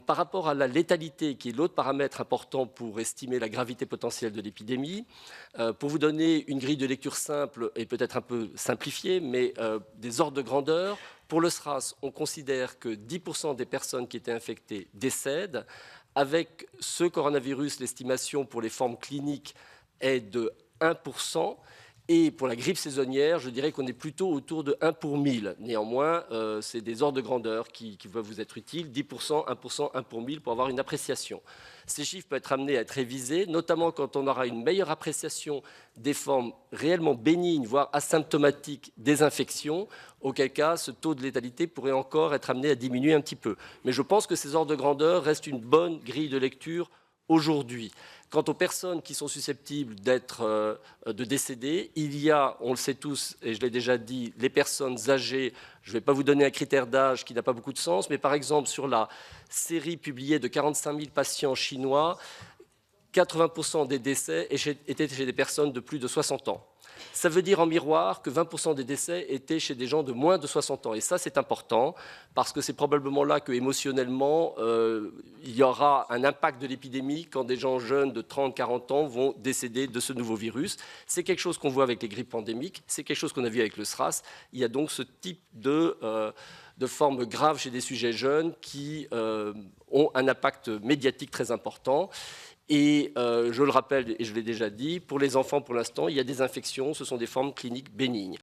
Par rapport à la létalité, qui est l'autre paramètre important pour estimer la gravité potentielle de l'épidémie, pour vous donner une grille de lecture simple et peut-être un peu simplifiée, mais des ordres de grandeur, pour le SRAS, on considère que 10% des personnes qui étaient infectées décèdent. Avec ce coronavirus, l'estimation pour les formes cliniques est de 1%. Et pour la grippe saisonnière, je dirais qu'on est plutôt autour de 1 pour 1000. Néanmoins, c'est des ordres de grandeur qui peuvent vous être utiles, 10%, 1%, 1 pour 1000, pour avoir une appréciation. Ces chiffres peuvent être amenés à être révisés, notamment quand on aura une meilleure appréciation des formes réellement bénignes, voire asymptomatiques des infections, auquel cas ce taux de létalité pourrait encore être amené à diminuer un petit peu. Mais je pense que ces ordres de grandeur restent une bonne grille de lecture aujourd'hui. Quant aux personnes qui sont susceptibles de décéder, il y a, on le sait tous, et je l'ai déjà dit, les personnes âgées. Je ne vais pas vous donner un critère d'âge qui n'a pas beaucoup de sens, mais par exemple, sur la série publiée de 45 000 patients chinois, 80% des décès étaient chez des personnes de plus de 60 ans. Ça veut dire en miroir que 20% des décès étaient chez des gens de moins de 60 ans. Et ça, c'est important, parce que c'est probablement là que, émotionnellement, il y aura un impact de l'épidémie quand des gens jeunes de 30-40 ans vont décéder de ce nouveau virus. C'est quelque chose qu'on voit avec les grippes pandémiques, c'est quelque chose qu'on a vu avec le SRAS. Il y a donc ce type de formes graves chez des sujets jeunes qui ont un impact médiatique très important. Et je le rappelle, et je l'ai déjà dit, pour les enfants, pour l'instant, il y a des infections, ce sont des formes cliniques bénignes.